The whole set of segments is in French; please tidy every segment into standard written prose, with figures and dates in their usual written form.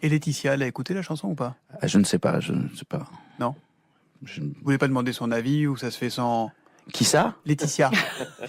Et Laetitia, elle a écouté la chanson ou pas? Ah, je ne sais pas. Non. Je- Vous voulez pas demander son avis ou ça se fait sans... Qui ça? Laetitia.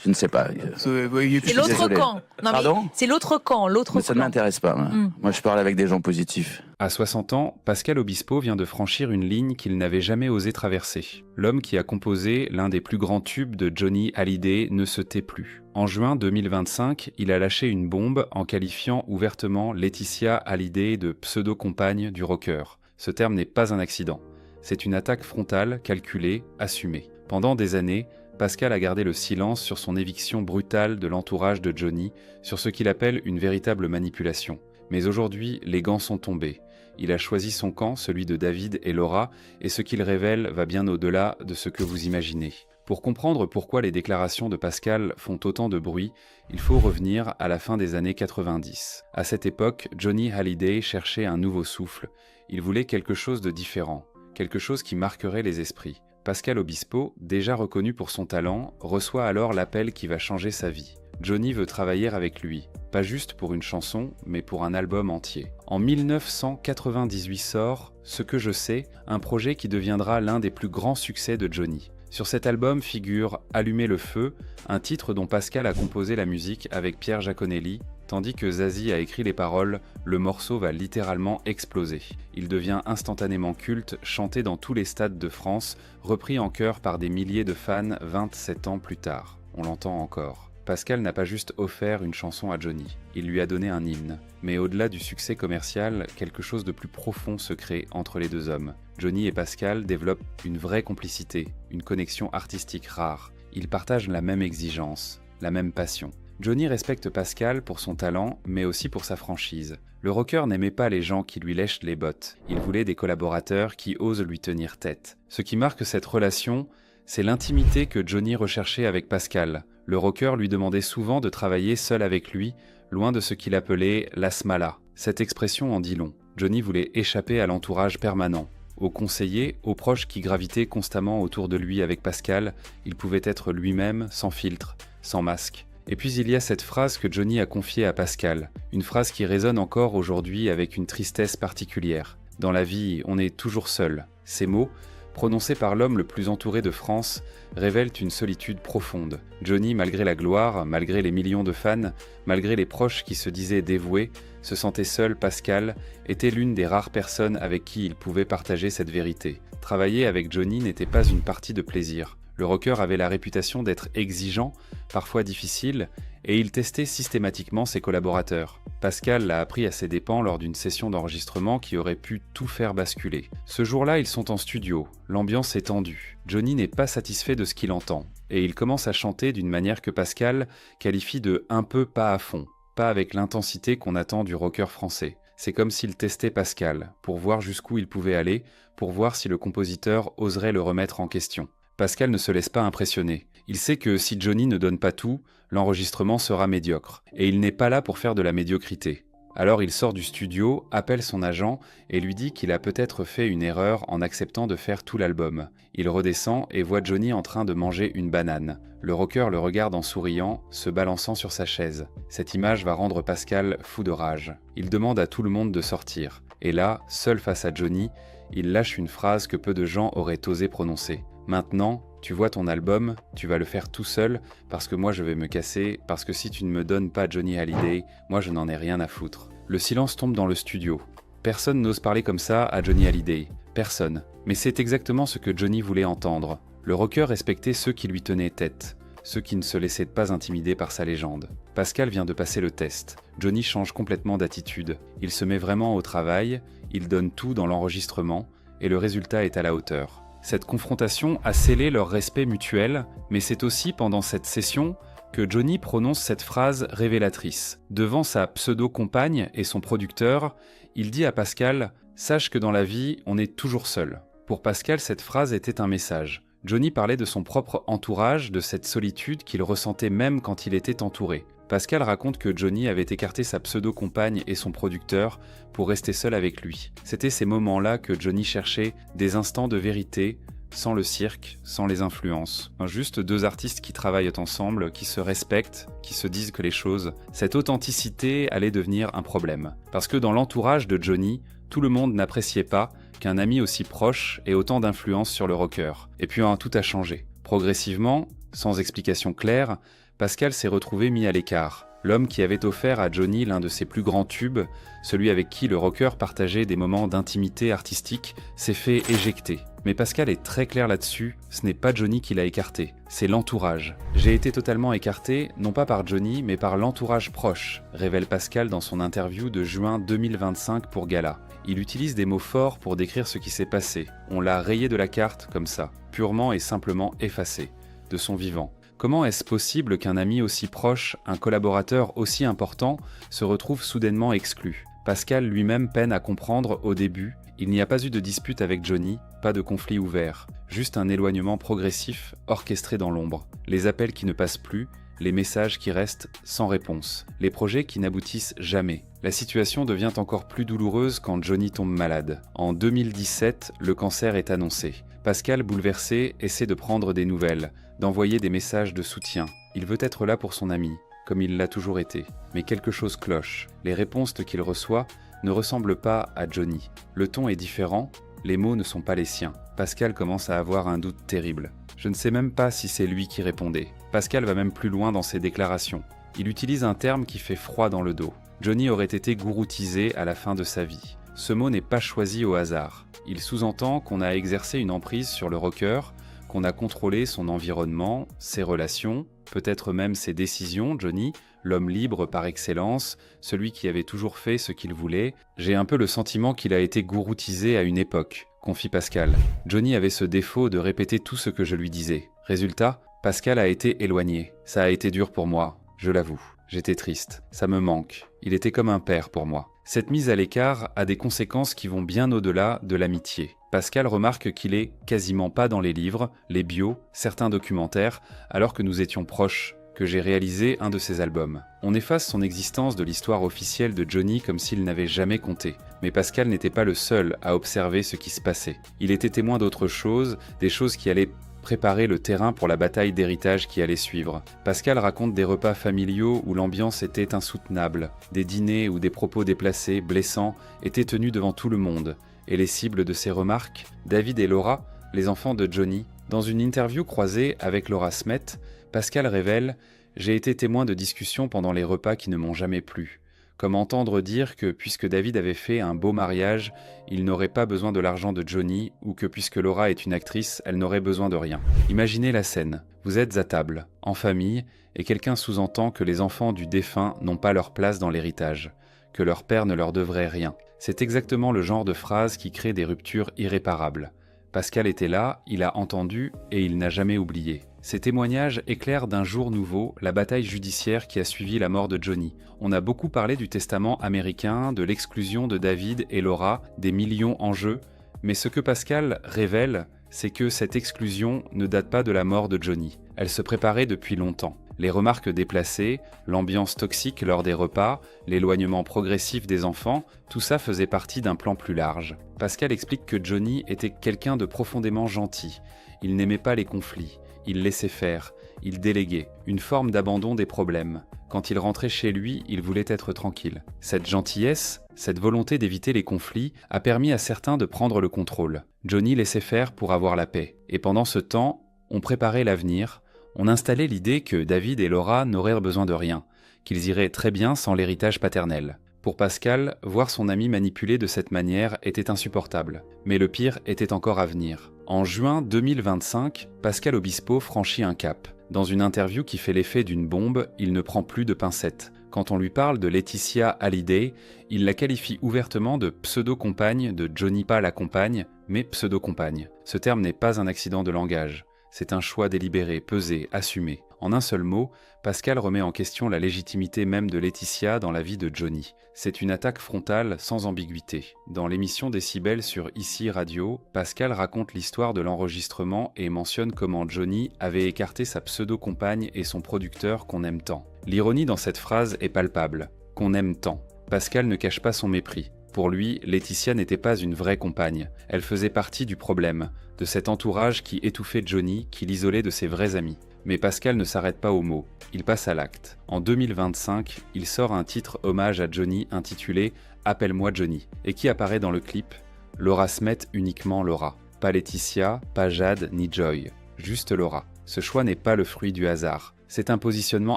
Je ne sais pas. C'est C'est l'autre désolé. camp. Non, mais Pardon c'est l'autre camp, l'autre Mais ça ne camp. m'intéresse pas. Moi, je parle avec des gens positifs. À 60 ans, Pascal Obispo vient de franchir une ligne qu'il n'avait jamais osé traverser. L'homme qui a composé l'un des plus grands tubes de Johnny Hallyday ne se tait plus. En juin 2025, il a lâché une bombe en qualifiant ouvertement Laetitia Hallyday de pseudo-compagne du rocker. Ce terme n'est pas un accident. C'est une attaque frontale, calculée, assumée. Pendant des années, Pascal a gardé le silence sur son éviction brutale de l'entourage de Johnny, sur ce qu'il appelle une véritable manipulation. Mais aujourd'hui, les gants sont tombés. Il a choisi son camp, celui de David et Laura, et ce qu'il révèle va bien au-delà de ce que vous imaginez. Pour comprendre pourquoi les déclarations de Pascal font autant de bruit, il faut revenir à la fin des années 90. À cette époque, Johnny Hallyday cherchait un nouveau souffle. Il voulait quelque chose de différent, quelque chose qui marquerait les esprits. Pascal Obispo, déjà reconnu pour son talent, reçoit alors l'appel qui va changer sa vie. Johnny veut travailler avec lui, pas juste pour une chanson, mais pour un album entier. En 1998 sort « Ce que je sais », un projet qui deviendra l'un des plus grands succès de Johnny. Sur cet album figure « Allumer le feu », un titre dont Pascal a composé la musique avec Pierre Giaconelli, tandis que Zazie a écrit les paroles, le morceau va littéralement exploser. Il devient instantanément culte, chanté dans tous les stades de France, repris en chœur par des milliers de fans 27 ans plus tard. On l'entend encore. Pascal n'a pas juste offert une chanson à Johnny, il lui a donné un hymne. Mais au-delà du succès commercial, quelque chose de plus profond se crée entre les deux hommes. Johnny et Pascal développent une vraie complicité, une connexion artistique rare. Ils partagent la même exigence, la même passion. Johnny respecte Pascal pour son talent, mais aussi pour sa franchise. Le rocker n'aimait pas les gens qui lui lèchent les bottes. Il voulait des collaborateurs qui osent lui tenir tête. Ce qui marque cette relation, c'est l'intimité que Johnny recherchait avec Pascal. Le rocker lui demandait souvent de travailler seul avec lui, loin de ce qu'il appelait « la smala ». Cette expression en dit long. Johnny voulait échapper à l'entourage permanent. Aux conseillers, aux proches qui gravitaient constamment autour de lui avec Pascal, il pouvait être lui-même, sans filtre, sans masque. Et puis il y a cette phrase que Johnny a confiée à Pascal, une phrase qui résonne encore aujourd'hui avec une tristesse particulière. Dans la vie, on est toujours seul. Ces mots, prononcés par l'homme le plus entouré de France, révèlent une solitude profonde. Johnny, malgré la gloire, malgré les millions de fans, malgré les proches qui se disaient dévoués, se sentait seul. Pascal était l'une des rares personnes avec qui il pouvait partager cette vérité. Travailler avec Johnny n'était pas une partie de plaisir. Le rocker avait la réputation d'être exigeant, parfois difficile, et il testait systématiquement ses collaborateurs. Pascal l'a appris à ses dépens lors d'une session d'enregistrement qui aurait pu tout faire basculer. Ce jour-là, ils sont en studio, l'ambiance est tendue. Johnny n'est pas satisfait de ce qu'il entend, et il commence à chanter d'une manière que Pascal qualifie de « un peu pas à fond », pas avec l'intensité qu'on attend du rocker français. C'est comme s'il testait Pascal, pour voir jusqu'où il pouvait aller, pour voir si le compositeur oserait le remettre en question. Pascal ne se laisse pas impressionner. Il sait que si Johnny ne donne pas tout, l'enregistrement sera médiocre. Et il n'est pas là pour faire de la médiocrité. Alors il sort du studio, appelle son agent et lui dit qu'il a peut-être fait une erreur en acceptant de faire tout l'album. Il redescend et voit Johnny en train de manger une banane. Le rocker le regarde en souriant, se balançant sur sa chaise. Cette image va rendre Pascal fou de rage. Il demande à tout le monde de sortir. Et là, seul face à Johnny, il lâche une phrase que peu de gens auraient osé prononcer. Maintenant, tu vois ton album, tu vas le faire tout seul, parce que moi je vais me casser, parce que si tu ne me donnes pas Johnny Hallyday, moi je n'en ai rien à foutre. Le silence tombe dans le studio. Personne n'ose parler comme ça à Johnny Hallyday. Personne. Mais c'est exactement ce que Johnny voulait entendre. Le rocker respectait ceux qui lui tenaient tête, ceux qui ne se laissaient pas intimider par sa légende. Pascal vient de passer le test. Johnny change complètement d'attitude. Il se met vraiment au travail, il donne tout dans l'enregistrement, et le résultat est à la hauteur. Cette confrontation a scellé leur respect mutuel, mais c'est aussi pendant cette session que Johnny prononce cette phrase révélatrice. Devant sa pseudo-compagne et son producteur, il dit à Pascal « Sache que dans la vie, on est toujours seul ». Pour Pascal, cette phrase était un message. Johnny parlait de son propre entourage, de cette solitude qu'il ressentait même quand il était entouré. Pascal raconte que Johnny avait écarté sa pseudo-compagne et son producteur pour rester seul avec lui. C'était ces moments-là que Johnny cherchait des instants de vérité, sans le cirque, sans les influences. Juste deux artistes qui travaillent ensemble, qui se respectent, qui se disent que les choses... Cette authenticité allait devenir un problème. Parce que dans l'entourage de Johnny, Tout le monde n'appréciait pas qu'un ami aussi proche ait autant d'influence sur le rocker. Et puis tout a changé. Progressivement, sans explication claire, Pascal s'est retrouvé mis à l'écart. L'homme qui avait offert à Johnny l'un de ses plus grands tubes, celui avec qui le rocker partageait des moments d'intimité artistique, s'est fait éjecter. Mais Pascal est très clair là-dessus, ce n'est pas Johnny qui l'a écarté, c'est l'entourage. J'ai été totalement écarté, non pas par Johnny, mais par l'entourage proche, révèle Pascal dans son interview de juin 2025 pour Gala. Il utilise des mots forts pour décrire ce qui s'est passé. On l'a rayé de la carte comme ça, purement et simplement effacé, de son vivant. Comment est-ce possible qu'un ami aussi proche, un collaborateur aussi important, se retrouve soudainement exclu ? Pascal lui-même peine à comprendre au début. Il n'y a pas eu de dispute avec Johnny, pas de conflit ouvert, juste un éloignement progressif orchestré dans l'ombre. Les appels qui ne passent plus, les messages qui restent sans réponse, les projets qui n'aboutissent jamais. La situation devient encore plus douloureuse quand Johnny tombe malade. En 2017, le cancer est annoncé. Pascal, bouleversé, essaie de prendre des nouvelles, d'envoyer des messages de soutien. Il veut être là pour son ami, comme il l'a toujours été. Mais quelque chose cloche. Les réponses qu'il reçoit ne ressemblent pas à Johnny. Le ton est différent, les mots ne sont pas les siens. Pascal commence à avoir un doute terrible. Je ne sais même pas si c'est lui qui répondait. Pascal va même plus loin dans ses déclarations. Il utilise un terme qui fait froid dans le dos. Johnny aurait été gouroutisé à la fin de sa vie. Ce mot n'est pas choisi au hasard. Il sous-entend qu'on a exercé une emprise sur le rocker, qu'on a contrôlé son environnement, ses relations, peut-être même ses décisions. Johnny, l'homme libre par excellence, celui qui avait toujours fait ce qu'il voulait. J'ai un peu le sentiment qu'il a été gouroutisé à une époque, confie Pascal. Johnny avait ce défaut de répéter tout ce que je lui disais. Résultat, Pascal a été éloigné. Ça a été dur pour moi, je l'avoue. J'étais triste, ça me manque. Il était comme un père pour moi. Cette mise à l'écart a des conséquences qui vont bien au-delà de l'amitié. Pascal remarque qu'il est quasiment pas dans les livres, les bios, certains documentaires, alors que nous étions proches, que j'ai réalisé un de ses albums. On efface son existence de l'histoire officielle de Johnny comme s'il n'avait jamais compté. Mais Pascal n'était pas le seul à observer ce qui se passait. Il était témoin d'autres choses, des choses qui allaient préparer le terrain pour la bataille d'héritage qui allait suivre. Pascal raconte des repas familiaux où l'ambiance était insoutenable, des dîners où des propos déplacés, blessants, étaient tenus devant tout le monde. Et les cibles de ces remarques, David et Laura, les enfants de Johnny. Dans une interview croisée avec Laura Smet, Pascal révèle « J'ai été témoin de discussions pendant les repas qui ne m'ont jamais plu. Comme entendre dire que puisque David avait fait un beau mariage, il n'aurait pas besoin de l'argent de Johnny, ou que puisque Laura est une actrice, elle n'aurait besoin de rien. Imaginez la scène. Vous êtes à table, en famille, et quelqu'un sous-entend que les enfants du défunt n'ont pas leur place dans l'héritage, que leur père ne leur devrait rien. C'est exactement le genre de phrase qui crée des ruptures irréparables. Pascal était là, il a entendu et il n'a jamais oublié. Ces témoignages éclairent d'un jour nouveau la bataille judiciaire qui a suivi la mort de Johnny. On a beaucoup parlé du testament américain, de l'exclusion de David et Laura, des millions en jeu, mais ce que Pascal révèle, c'est que cette exclusion ne date pas de la mort de Johnny. Elle se préparait depuis longtemps. Les remarques déplacées, l'ambiance toxique lors des repas, l'éloignement progressif des enfants, tout ça faisait partie d'un plan plus large. Pascal explique que Johnny était quelqu'un de profondément gentil. Il n'aimait pas les conflits. Il laissait faire, il déléguait, une forme d'abandon des problèmes. Quand il rentrait chez lui, il voulait être tranquille. Cette gentillesse, cette volonté d'éviter les conflits, a permis à certains de prendre le contrôle. Johnny laissait faire pour avoir la paix. Et pendant ce temps, on préparait l'avenir, on installait l'idée que David et Laura n'auraient besoin de rien, qu'ils iraient très bien sans l'héritage paternel. Pour Pascal, voir son ami manipulé de cette manière était insupportable. Mais le pire était encore à venir. En juin 2025, Pascal Obispo franchit un cap. Dans une interview qui fait l'effet d'une bombe, il ne prend plus de pincettes. Quand on lui parle de Laetitia Hallyday, il la qualifie ouvertement de pseudo-compagne de Johnny, pas la compagne, mais pseudo-compagne. Ce terme n'est pas un accident de langage. C'est un choix délibéré, pesé, assumé. En un seul mot, Pascal remet en question la légitimité même de Laetitia dans la vie de Johnny. C'est une attaque frontale sans ambiguïté. Dans l'émission Décibel sur ICI Radio, Pascal raconte l'histoire de l'enregistrement et mentionne comment Johnny avait écarté sa pseudo-compagne et son producteur qu'on aime tant. L'ironie dans cette phrase est palpable. Qu'on aime tant. Pascal ne cache pas son mépris. Pour lui, Laetitia n'était pas une vraie compagne. Elle faisait partie du problème, de cet entourage qui étouffait Johnny, qui l'isolait de ses vrais amis. Mais Pascal ne s'arrête pas aux mots, il passe à l'acte. En 2025, il sort un titre hommage à Johnny intitulé « Appelle-moi Johnny, et qui apparaît dans le clip? Laura Smet, uniquement Laura. Pas Laetitia, pas Jade ni Joy. Juste Laura. Ce choix n'est pas le fruit du hasard. C'est un positionnement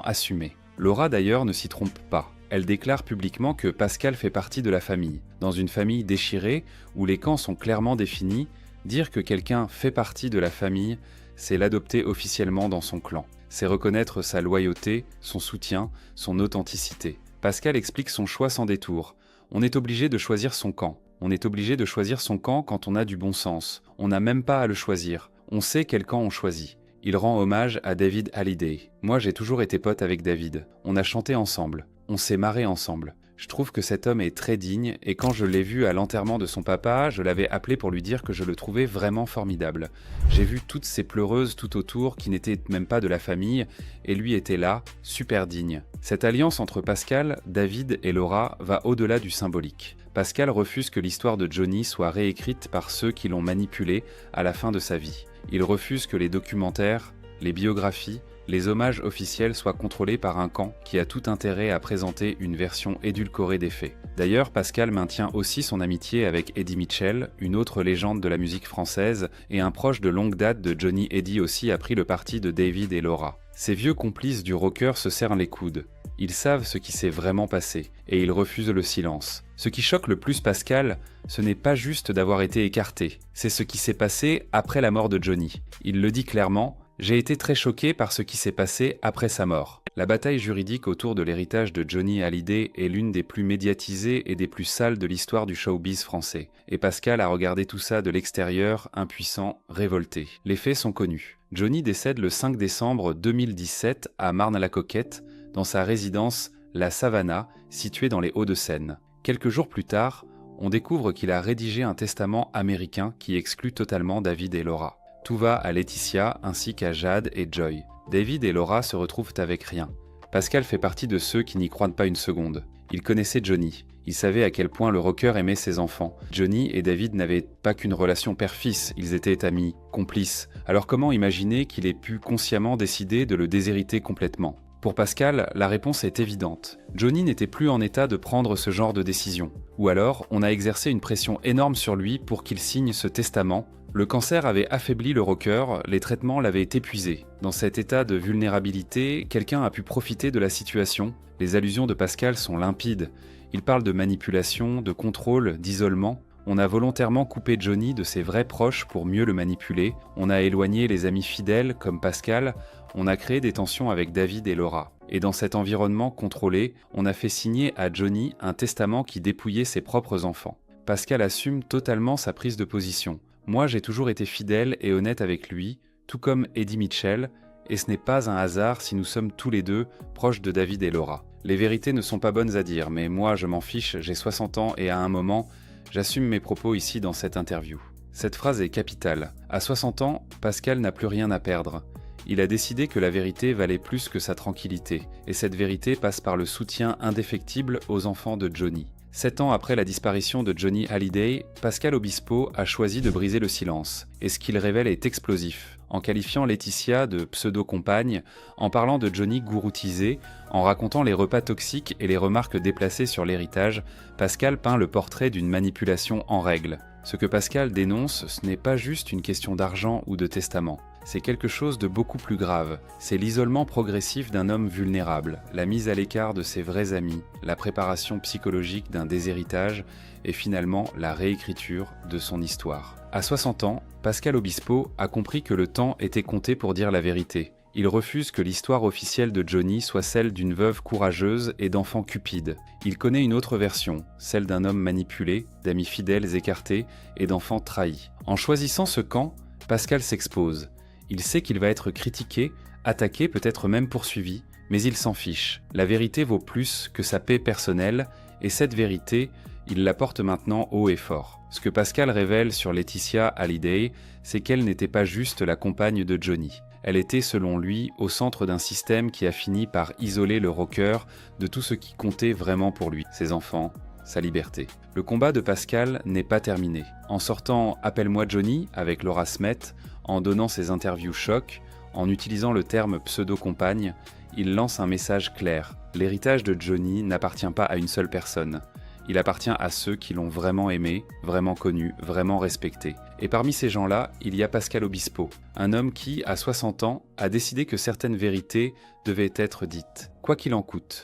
assumé. Laura d'ailleurs ne s'y trompe pas. Elle déclare publiquement que Pascal fait partie de la famille. Dans une famille déchirée, où les camps sont clairement définis, dire que quelqu'un fait partie de la famille, c'est l'adopter officiellement dans son clan. C'est reconnaître sa loyauté, son soutien, son authenticité. Pascal explique son choix sans détour. On est obligé de choisir son camp. On est obligé de choisir son camp quand on a du bon sens. On n'a même pas à le choisir. On sait quel camp on choisit. Il rend hommage à David Hallyday. Moi, j'ai toujours été pote avec David. On a chanté ensemble. On s'est marré ensemble. Je trouve que cet homme est très digne et quand je l'ai vu à l'enterrement de son papa, je l'avais appelé pour lui dire que je le trouvais vraiment formidable. J'ai vu toutes ces pleureuses tout autour qui n'étaient même pas de la famille et lui était là, super digne. Cette alliance entre Pascal, David et Laura va au-delà du symbolique. Pascal refuse que l'histoire de Johnny soit réécrite par ceux qui l'ont manipulé à la fin de sa vie. Il refuse que les documentaires, les biographies, les hommages officiels soient contrôlés par un camp qui a tout intérêt à présenter une version édulcorée des faits. D'ailleurs, Pascal maintient aussi son amitié avec Eddie Mitchell, une autre légende de la musique française, et un proche de longue date de Johnny. Eddie aussi a pris le parti de David et Laura. Ces vieux complices du rocker se serrent les coudes. Ils savent ce qui s'est vraiment passé, et ils refusent le silence. Ce qui choque le plus Pascal, ce n'est pas juste d'avoir été écarté, c'est ce qui s'est passé après la mort de Johnny. Il le dit clairement, « J'ai été très choqué par ce qui s'est passé après sa mort ». La bataille juridique autour de l'héritage de Johnny Hallyday est l'une des plus médiatisées et des plus sales de l'histoire du showbiz français. Et Pascal a regardé tout ça de l'extérieur, impuissant, révolté. Les faits sont connus. Johnny décède le 5 décembre 2017 à Marne-la-Coquette, dans sa résidence La Savannah, située dans les Hauts-de-Seine. Quelques jours plus tard, on découvre qu'il a rédigé un testament américain qui exclut totalement David et Laura. Tout va à Laetitia ainsi qu'à Jade et Joy. David et Laura se retrouvent avec rien. Pascal fait partie de ceux qui n'y croient pas une seconde. Il connaissait Johnny. Il savait à quel point le rocker aimait ses enfants. Johnny et David n'avaient pas qu'une relation père-fils, ils étaient amis, complices. Alors comment imaginer qu'il ait pu consciemment décider de le déshériter complètement ? Pour Pascal, la réponse est évidente. Johnny n'était plus en état de prendre ce genre de décision. Ou alors, on a exercé une pression énorme sur lui pour qu'il signe ce testament. Le cancer avait affaibli le rocker, les traitements l'avaient épuisé. Dans cet état de vulnérabilité, quelqu'un a pu profiter de la situation. Les allusions de Pascal sont limpides. Il parle de manipulation, de contrôle, d'isolement. On a volontairement coupé Johnny de ses vrais proches pour mieux le manipuler. On a éloigné les amis fidèles comme Pascal. On a créé des tensions avec David et Laura. Et dans cet environnement contrôlé, on a fait signer à Johnny un testament qui dépouillait ses propres enfants. Pascal assume totalement sa prise de position. Moi, j'ai toujours été fidèle et honnête avec lui, tout comme Eddie Mitchell, et ce n'est pas un hasard si nous sommes tous les deux proches de David et Laura. Les vérités ne sont pas bonnes à dire, mais moi, je m'en fiche, j'ai 60 ans et à un moment, j'assume mes propos ici dans cette interview. Cette phrase est capitale. À 60 ans, Pascal n'a plus rien à perdre. Il a décidé que la vérité valait plus que sa tranquillité, et cette vérité passe par le soutien indéfectible aux enfants de Johnny. 7 ans après la disparition de Johnny Hallyday, Pascal Obispo a choisi de briser le silence, et ce qu'il révèle est explosif. En qualifiant Laetitia de pseudo-compagne, en parlant de Johnny gouroutisé, en racontant les repas toxiques et les remarques déplacées sur l'héritage, Pascal peint le portrait d'une manipulation en règle. Ce que Pascal dénonce, ce n'est pas juste une question d'argent ou de testament. C'est quelque chose de beaucoup plus grave. C'est l'isolement progressif d'un homme vulnérable, la mise à l'écart de ses vrais amis, la préparation psychologique d'un déshéritage et finalement la réécriture de son histoire. À 60 ans, Pascal Obispo a compris que le temps était compté pour dire la vérité. Il refuse que l'histoire officielle de Johnny soit celle d'une veuve courageuse et d'enfants cupides. Il connaît une autre version, celle d'un homme manipulé, d'amis fidèles écartés et d'enfants trahis. En choisissant ce camp, Pascal s'expose. Il sait qu'il va être critiqué, attaqué, peut-être même poursuivi, mais il s'en fiche. La vérité vaut plus que sa paix personnelle, et cette vérité, il la porte maintenant haut et fort. Ce que Pascal révèle sur Laetitia Hallyday, c'est qu'elle n'était pas juste la compagne de Johnny. Elle était, selon lui, au centre d'un système qui a fini par isoler le rocker de tout ce qui comptait vraiment pour lui, ses enfants, sa liberté. Le combat de Pascal n'est pas terminé. En sortant « Appelle-moi Johnny » avec Laura Smet, en donnant ses interviews choc, en utilisant le terme pseudo-compagne, il lance un message clair. L'héritage de Johnny n'appartient pas à une seule personne. Il appartient à ceux qui l'ont vraiment aimé, vraiment connu, vraiment respecté. Et parmi ces gens-là, il y a Pascal Obispo, un homme qui, à 60 ans, a décidé que certaines vérités devaient être dites, quoi qu'il en coûte.